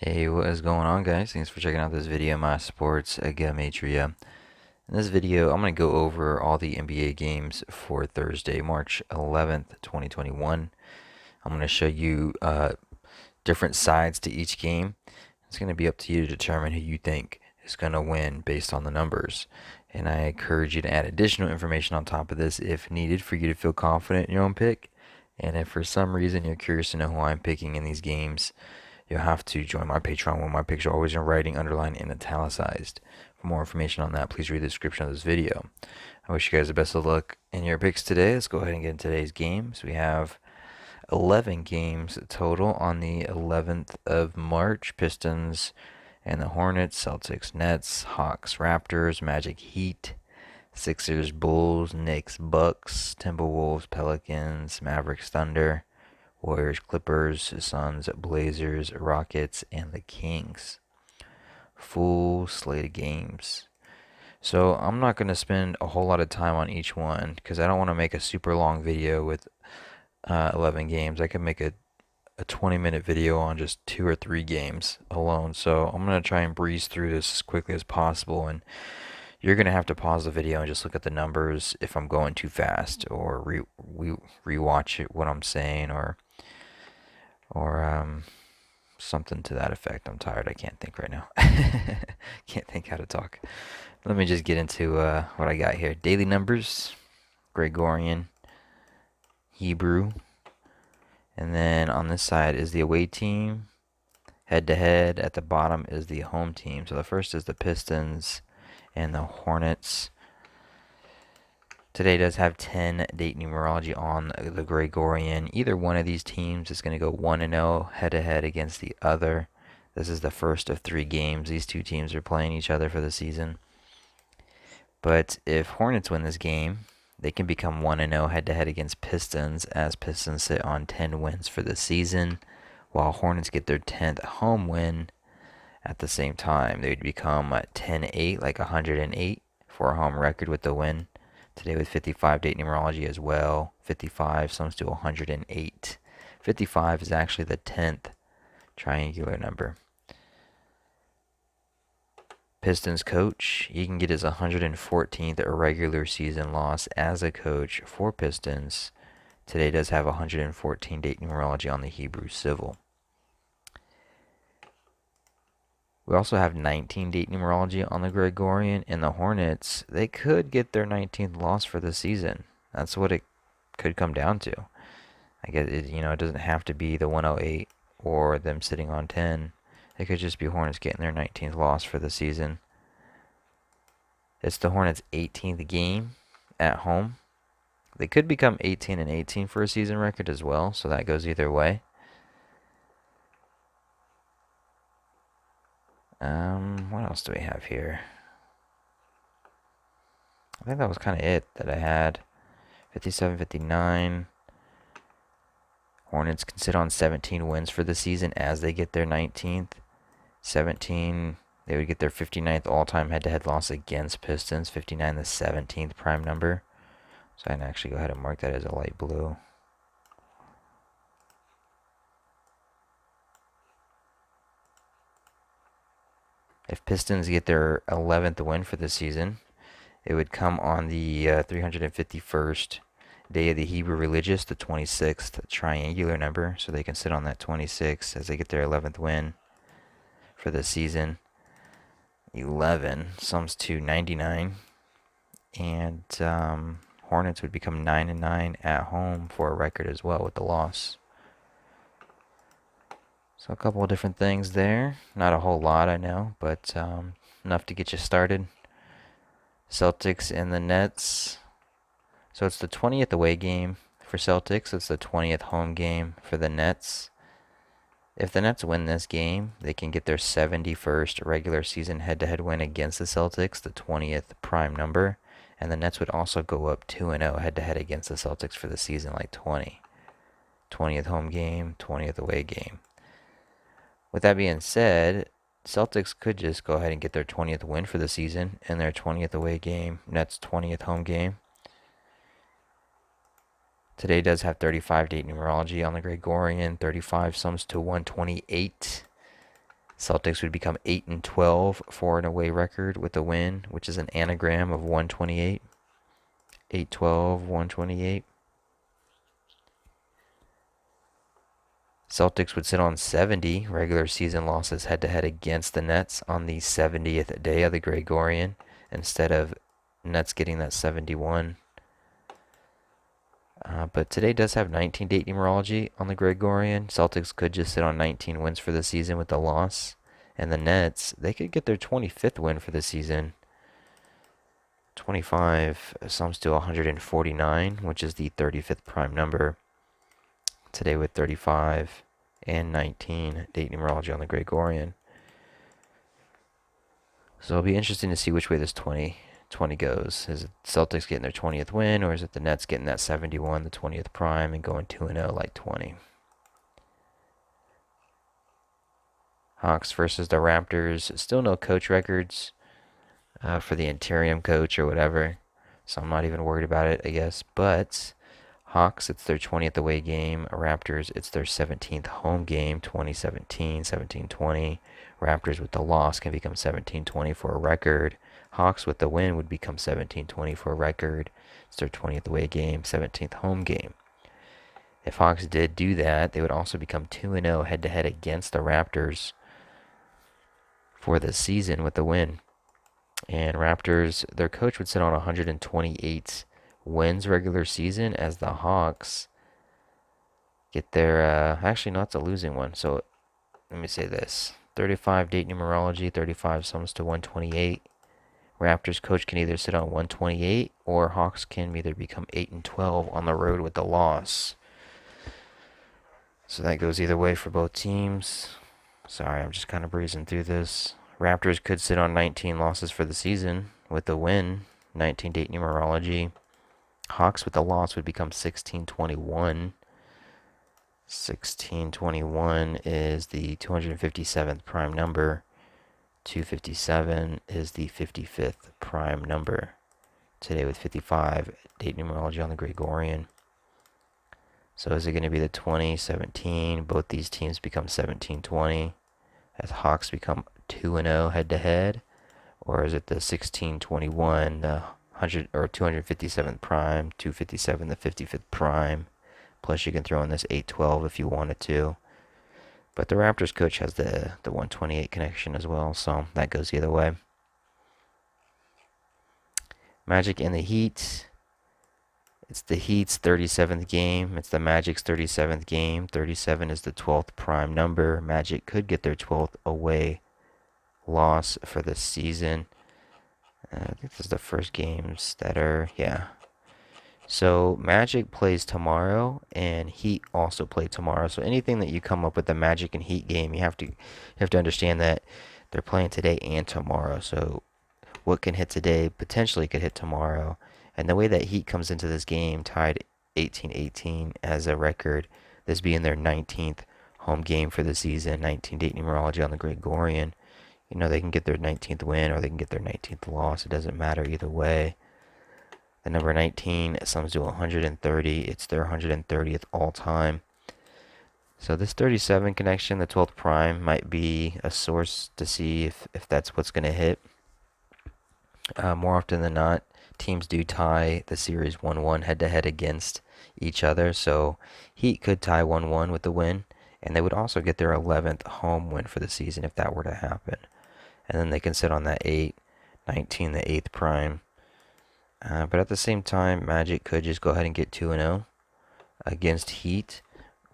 Hey, what is going on, guys? Thanks for checking out this video, my sports Gematria. In this video, I'm going to go over all the NBA games for Thursday, March 11th, 2021. I'm going to show you different sides to each game. It's going to be up to you to determine who you think is going to win based on the numbers. And I encourage you to add additional information on top of this if needed for you to feel confident in your own pick. And if for some reason you're curious to know who I'm picking in these games, you'll have to join my Patreon where my picks are always in writing, underlined, and italicized. For more information on that, please read the description of this video. I wish you guys the best of luck in your picks today. Let's go ahead and get into today's games. We have 11 games total on the 11th of March. Pistons and the Hornets, CelticsNets, HawksRaptors, MagicHeat, SixersBulls, KnicksBucks, TimberwolvesPelicans, MavericksThunder, Warriors-Clippers, Suns, Blazers, Rockets, and the Kings. Full slate of games. So I'm not going to spend a whole lot of time on each one because I don't want to make a super long video with 11 games. I could make a 20-minute video on just 2 or 3 games alone. So I'm going to try and breeze through this as quickly as possible. And you're going to have to pause the video and just look at the numbers if I'm going too fast, or rewatch it, what I'm saying, or something to that effect. I'm tired. I can't think right now. Can't think how to talk. Let me just get into what I got here. Daily numbers, Gregorian, Hebrew, and then on this side is the away team. Head to head at the bottom is the home team. So the first is the Pistons and the Hornets. Today does have 10 date numerology on the Gregorian. Either one of these teams is going to go 1-0 head-to-head against the other. This is the first of 3 games. These two teams are playing each other for the season. But if Hornets win this game, they can become 1-0 head-to-head against Pistons, as Pistons sit on 10 wins for the season, while Hornets get their 10th home win at the same time. They would become 10-8, like 108 for a home record with the win. Today with 55 date numerology as well. 55 sums to 108. 55 is actually the 10th triangular number. Pistons coach, he can get his 114th regular season loss as a coach for Pistons. Today does have 114 date numerology on the Hebrew Civil. We also have 19 date numerology on the Gregorian, and the Hornets, they could get their 19th loss for the season. That's what it could come down to. I guess it doesn't have to be the 108 or them sitting on 10. It could just be Hornets getting their 19th loss for the season. It's the Hornets' 18th game at home. They could become 18-18 for a season record as well, so that goes either way. What else do we have here? I think that was kind of it that I had. 57-59. Hornets can sit on 17 wins for the season as they get their 19th. 17, they would get their 59th all-time head-to-head loss against Pistons. 59, the 17th prime number. So I can actually go ahead and mark that as a light blue. If Pistons get their 11th win for the season, it would come on the 351st day of the Hebrew Religious, the 26th triangular number. So they can sit on that 26 as they get their 11th win for the season. 11 sums to 99. And Hornets would become 9-9 at home for a record as well with the loss. So a couple of different things there. Not a whole lot, I know, but enough to get you started. Celtics and the Nets. So it's the 20th away game for Celtics. It's the 20th home game for the Nets. If the Nets win this game, they can get their 71st regular season head-to-head win against the Celtics, the 20th prime number. And the Nets would also go up 2-0 head-to-head against the Celtics for the season, like 20. 20th home game, 20th away game. With that being said, Celtics could just go ahead and get their 20th win for the season in their 20th away game, Nets 20th home game. Today does have 35 date numerology on the Gregorian. 35 sums to 128. Celtics would become 8 and 12 for an away record with a win, which is an anagram of 128. 8-12, 128. Celtics would sit on 70 regular season losses head to head against the Nets on the 70th day of the Gregorian instead of Nets getting that 71. But today does have 19 date numerology on the Gregorian. Celtics could just sit on 19 wins for the season with the loss. And the Nets, they could get their 25th win for the season. 25 sums to 149, which is the 35th prime number. Today with 35 and 19 date numerology on the Gregorian. So it'll be interesting to see which way this 20 goes. Is it Celtics getting their 20th win, or is it the Nets getting that 71, the 20th prime, and going 2-0 like 20? Hawks versus the Raptors. Still no coach records for the interim coach or whatever. So I'm not even worried about it, I guess. But Hawks, it's their 20th away game. Raptors, it's their 17th home game, 2017, 17-20. Raptors with the loss can become 17-20 for a record. Hawks with the win would become 17-20 for a record. It's their 20th away game, 17th home game. If Hawks did do that, they would also become 2-0 head-to-head against the Raptors for the season with the win. And Raptors, their coach would sit on 128 wins regular season as the Hawks get their, actually no, it's a losing one. So let me say this. 35 date numerology, 35 sums to 128. Raptors coach can either sit on 128 or Hawks can either become 8 and 12 on the road with the loss. So that goes either way for both teams. Sorry, I'm just kind of breezing through this. Raptors could sit on 19 losses for the season with a win, 19 date numerology. Hawks with the loss would become 16-21. 16-21 is the 257th prime number. 257 is the 55th prime number. Today with 55 date numerology on the Gregorian. So is it going to be the 20-17? Both these teams become 17-20 as Hawks become 2-0 head-to-head? Or is it the 16-21, the 100 or 257th prime, 257 the 55th prime? Plus you can throw in this 8-12 if you wanted to. But the Raptors coach has the 128 connection as well, so that goes either way. Magic and the Heat. It's the Heat's 37th game. It's the Magic's 37th game. 37 is the 12th prime number. Magic could get their 12th away loss for the season. I think this is the first games that are, yeah. So Magic plays tomorrow, and Heat also play tomorrow. So anything that you come up with the Magic and Heat game, you have to understand that they're playing today and tomorrow. So what can hit today potentially could hit tomorrow. And the way that Heat comes into this game tied 18-18 as a record, this being their 19th home game for the season, 19 date numerology on the Gregorian. You know, they can get their 19th win or they can get their 19th loss. It doesn't matter either way. The number 19 sums to 130. It's their 130th all-time. So this 37 connection, the 12th prime, might be a source to see if that's what's going to hit. More often than not, teams do tie the series 1-1 head-to-head against each other. So Heat could tie 1-1 with the win, and they would also get their 11th home win for the season if that were to happen. And then they can sit on that 8-19, the 8th prime. But at the same time, Magic could just go ahead and get 2-0 against Heat.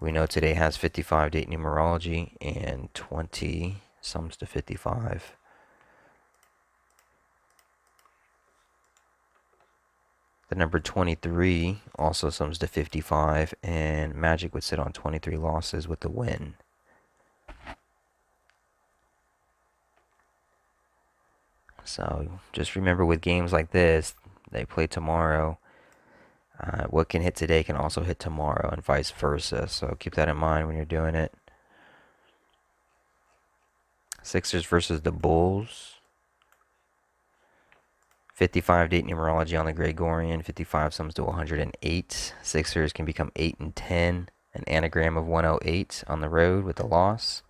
We know today has 55 date numerology and 20 sums to 55. The number 23 also sums to 55, and Magic would sit on 23 losses with the win. So just remember with games like this, they play tomorrow. What can hit today can also hit tomorrow and vice versa. So keep that in mind when you're doing it. Sixers versus the Bulls. 55 date numerology on the Gregorian. 55 sums to 108. Sixers can become 8 and 10. An anagram of 108 on the road with a loss.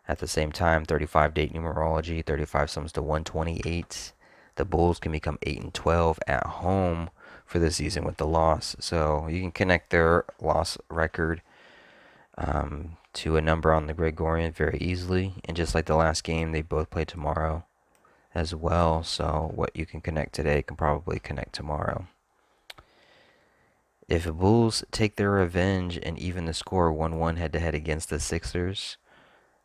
At the same time, 35 date numerology, 35 sums to 128. The Bulls can become 8 and 12 at home for the season with the loss. So you can connect their loss record to a number on the Gregorian very easily. And just like the last game, they both play tomorrow as well. So what you can connect today can probably connect tomorrow. If the Bulls take their revenge and even the score 1-1 head-to-head against the Sixers,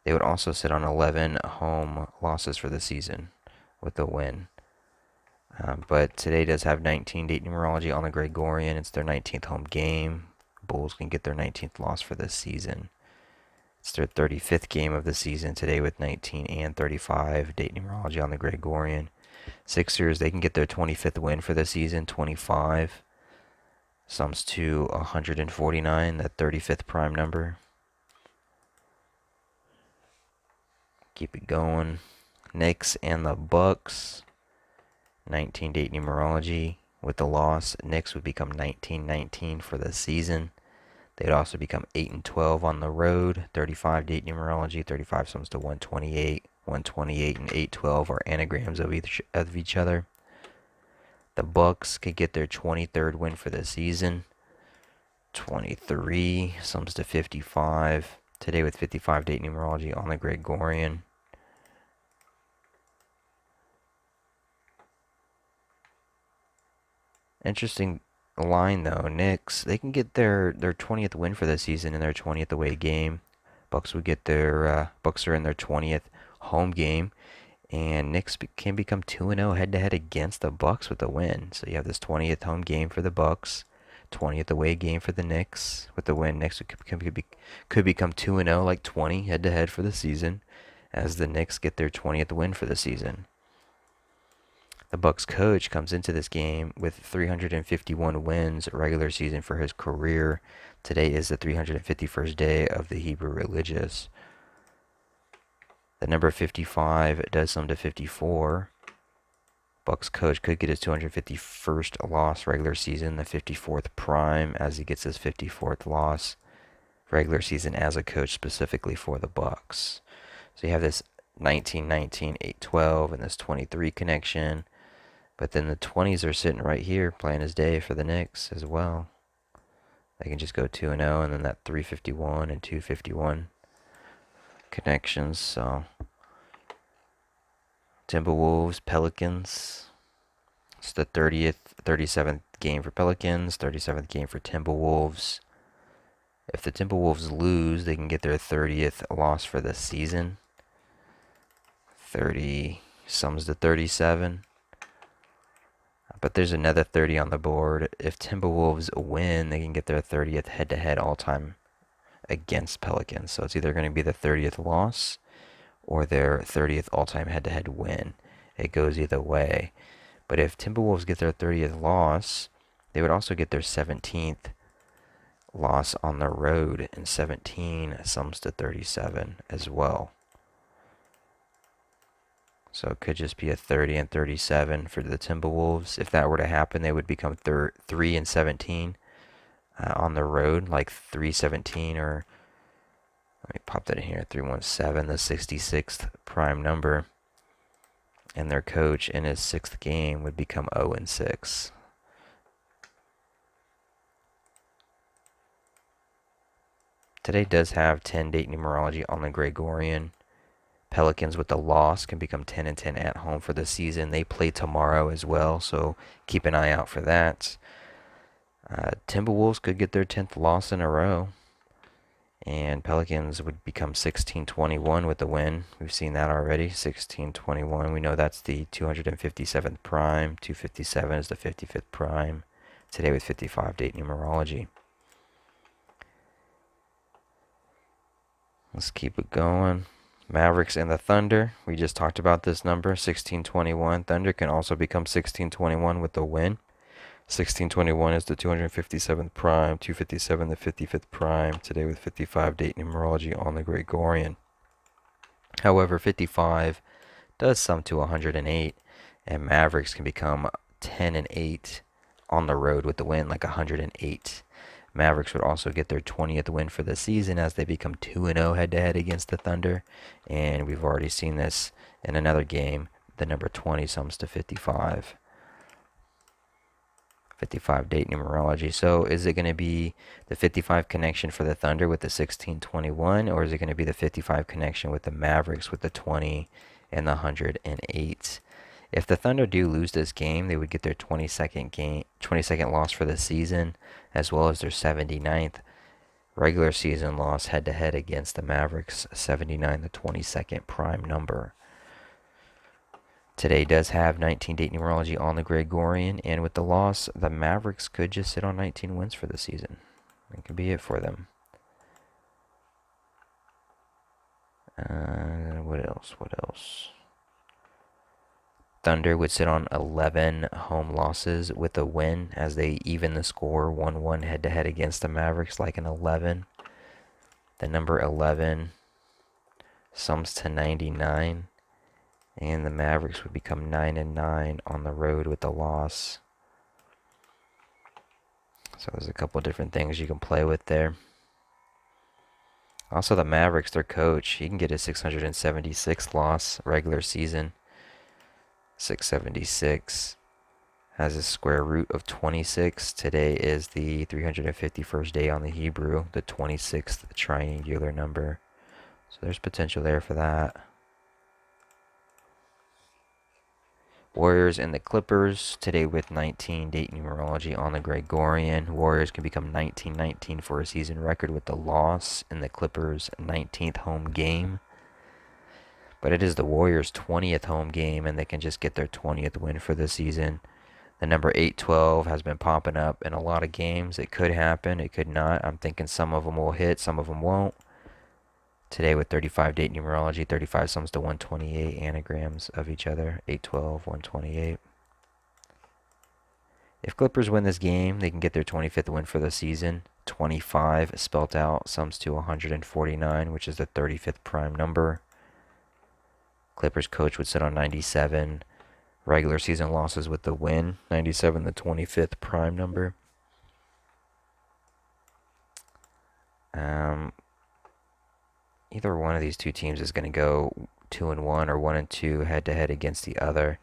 they would also sit on 11 home losses for the season with a win. But today does have 19 date numerology on the Gregorian. It's their 19th home game. Bulls can get their 19th loss for the season. It's their 35th game of the season today with 19 and 35 date numerology on the Gregorian. Sixers, they can get their 25th win for the season, 25. Sums to 149, that 35th prime number. Keep it going. Knicks and the Bucks. 19 date numerology. With the loss, Knicks would become 19-19 for the season. They'd also become 8 and 12 on the road. 35 date numerology. 35 sums to 128. 128 and 812 are anagrams of each other. The Bucks could get their 23rd win for the season. 23 sums to 55. Today with 55 date numerology on the Gregorian. Interesting line though. Knicks, they can get their 20th win for the season in their 20th away game. Bucks would get their Bucks are in their 20th home game, and Knicks can become 2-0 head-to-head against the Bucks with a win. So you have this 20th home game for the Bucks, 20th away game for the Knicks. With the win, Knicks could become 2-0 like 20 head-to-head for the season, as the Knicks get their 20th win for the season. The Bucks coach comes into this game with 351 wins regular season for his career. Today is the 351st day of the Hebrew religious. The number 55 does sum to 54. Bucks coach could get his 251st loss regular season, the 54th prime, as he gets his 54th loss regular season as a coach specifically for the Bucks. So you have this 19-19, 8-12, and this 23 connection. But then the 20s are sitting right here, playing his day for the Knicks as well. They can just go 2-0, and then that 351 and 251 connections. So Timberwolves, Pelicans. It's the 37th game for Pelicans, 37th game for Timberwolves. If the Timberwolves lose, they can get their 30th loss for the season. 30 sums to 37. But there's another 30 on the board. If Timberwolves win, they can get their 30th head-to-head all-time against Pelicans. So it's either going to be the 30th loss or their 30th all-time head-to-head win. It goes either way. But if Timberwolves get their 30th loss, they would also get their 17th loss on the road, and 17 sums to 37 as well. So it could just be a 30 and 37 for the Timberwolves. If that were to happen, they would become 3 and 17 on the road, like 317, or let me pop that in here, 317, the 66th prime number. And their coach in his 6th game would become 0 and 6. Today does have 10 date numerology on the Gregorian. Pelicans with the loss can become 10 and 10 at home for the season. They play tomorrow as well, so keep an eye out for that. Timberwolves could get their 10th loss in a row, and Pelicans would become 16-21 with the win. We've seen that already, 16-21. We know that's the 257th prime. 257 is the 55th prime. Today with 55 date numerology. Let's keep it going. Mavericks and the Thunder. We just talked about this number, 1621. Thunder can also become 1621 with the win. 1621 is the 257th prime, 257 the 55th prime. Today with 55 date numerology on the Gregorian. However, 55 does sum to 108, and Mavericks can become 10 and 8 on the road with the win, like 108. Mavericks would also get their 20th win for the season as they become 2-0 head-to-head against the Thunder. And we've already seen this in another game. The number 20 sums to 55. 55 date numerology. So is it going to be the 55 connection for the Thunder with the 1621, or is it going to be the 55 connection with the Mavericks with the 20 and the 108? If the Thunder do lose this game, they would get their 22nd loss for the season, as well as their 79th regular season loss head-to-head against the Mavericks, 79, the 22nd prime number. Today does have 19 date numerology on the Gregorian, and with the loss, the Mavericks could just sit on 19 wins for the season. That could be it for them. What else? What else? Thunder would sit on 11 home losses with a win as they even the score 1-1 head-to-head against the Mavericks like an 11. The number 11 sums to 99, and the Mavericks would become 9-9 on the road with the loss. So there's a couple different things you can play with there. Also, the Mavericks, their coach, he can get his 676th loss regular season. 676 has a square root of 26. Today is the 351st day on the Hebrew, the 26th triangular number. So there's potential there for that. Warriors and the Clippers today with 19 date numerology on the Gregorian. Warriors can become 19-19 for a season record with the loss in the Clippers' 19th home game. But it is the Warriors' 20th home game, and they can just get their 20th win for the season. The number 812 has been popping up in a lot of games. It could happen. It could not. I'm thinking some of them will hit. Some of them won't. Today with 35 date numerology, 35 sums to 128 anagrams of each other. 812, 128. If Clippers win this game, they can get their 25th win for the season. 25 spelt out sums to 149, which is the 35th prime number. Clippers coach would sit on 97 regular season losses with the win. 97, the 25th prime number. Either one of these two teams is going to go 2-1 or 1-2 head-to-head against the other.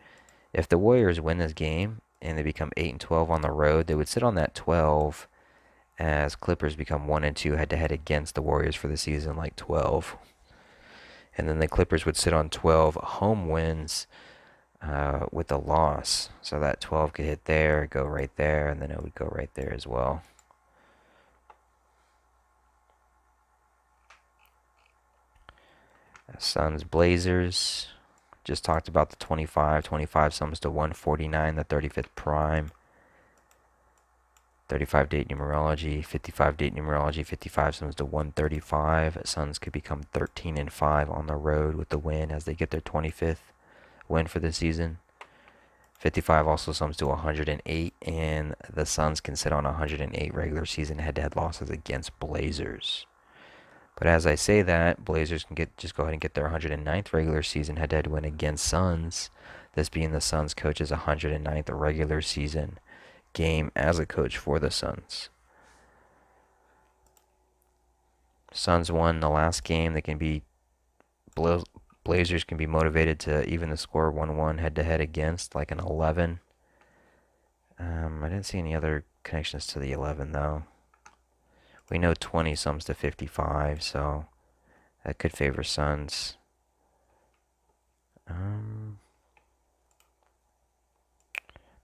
If the Warriors win this game and they become 8-12 on the road, they would sit on that 12 as Clippers become 1-2 head-to-head against the Warriors for the season, like 12. And then the Clippers would sit on 12 home wins with a loss. So that 12 could hit there, go right there, and then it would go right there as well. Suns, Blazers. Just talked about the 25. 25 sums to 149, the 35th prime. 35 date numerology, 55 date numerology, 55 sums to 135. Suns could become 13-5 on the road with the win as they get their 25th win for the season. 55 also sums to 108, and the Suns can sit on 108 regular season head-to-head losses against Blazers. But as I say that, Blazers can just go ahead and get their 109th regular season head-to-head win against Suns. This being the Suns coach's 109th regular season game as a coach for the Suns. Suns won the last game. They can be Blazers can be motivated to even the score 1-1 head-to-head against, like an 11. I didn't see any other connections to the 11 though. We know 20 sums to 55, so that could favor Suns.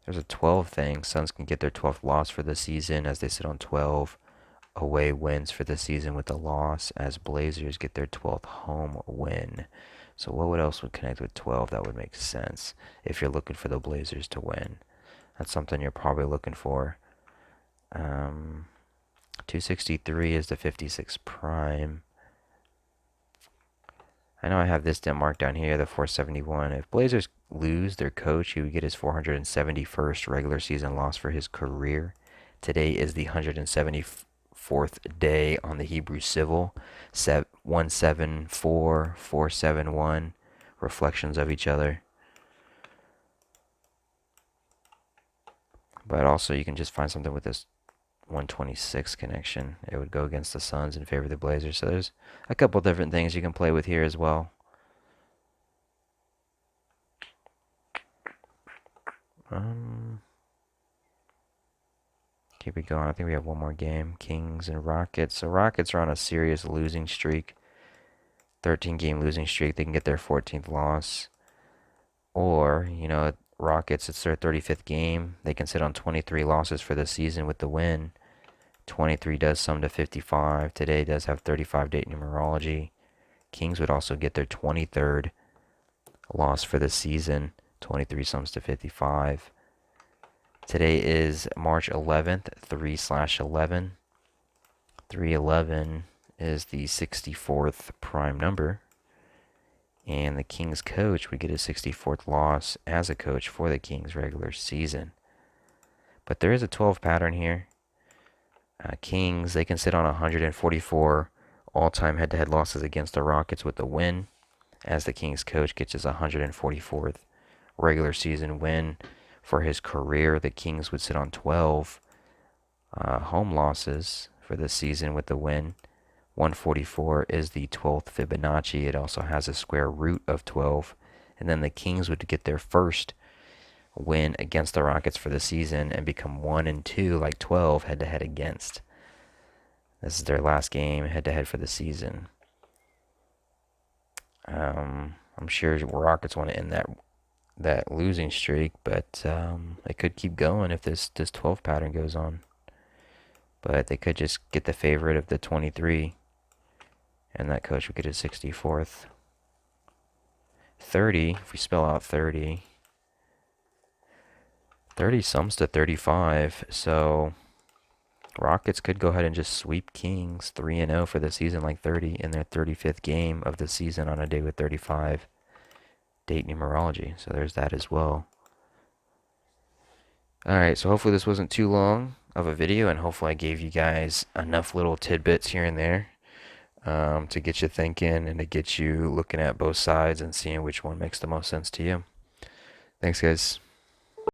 There's a 12 thing. Suns can get their 12th loss for the season as they sit on 12 away wins for the season with a loss, as Blazers get their 12th home win. So what else would connect with 12 that would make sense if you're looking for the Blazers to win? That's something you're probably looking for. 263 is the 56 prime. I know I have this marked down here, the 471. If Blazers lose their coach, he would get his 471st regular season loss for his career. Today is the 174th day on the Hebrew Civil. 174, 471, reflections of each other. But also you can just find something with this 126 connection. It would go against the Suns in favor of the Blazers. So there's a couple different things you can play with here as well. Keep it going. I think we have one more game. Kings and Rockets. So Rockets are on a serious losing streak. 13-game losing streak. They can get their 14th loss. Or, Rockets, it's their 35th game. They can sit on 23 losses for the season with the win. 23 does sum to 55. Today does have 35 date numerology. Kings would also get their 23rd loss for the season. 23 sums to 55. Today is March 11th, 3/11. 311 is the 64th prime number. And the Kings coach would get his 64th loss as a coach for the Kings regular season. But there is a 12 pattern here. Kings, they can sit on 144 all-time head-to-head losses against the Rockets with the win, as the Kings coach gets his 144th regular season win for his career. The Kings would sit on 12 home losses for the season with the win. 144 is the 12th Fibonacci. It also has a square root of 12. And then the Kings would get their first win against the Rockets for the season and become 1-2, like 12 head-to-head against. This is their last game head-to-head for the season. I'm sure Rockets want to end that losing streak, but it could keep going if this 12 pattern goes on. But they could just get the favorite of the 23, and that coach would get his 64th. 30, if we spell out 30, 30 sums to 35, so Rockets could go ahead and just sweep Kings 3-0 for the season, like 30 in their 35th game of the season on a day with 35 date numerology. So there's that as well. Alright, so hopefully this wasn't too long of a video, and hopefully I gave you guys enough little tidbits here and there to get you thinking and to get you looking at both sides and seeing which one makes the most sense to you. Thanks, guys.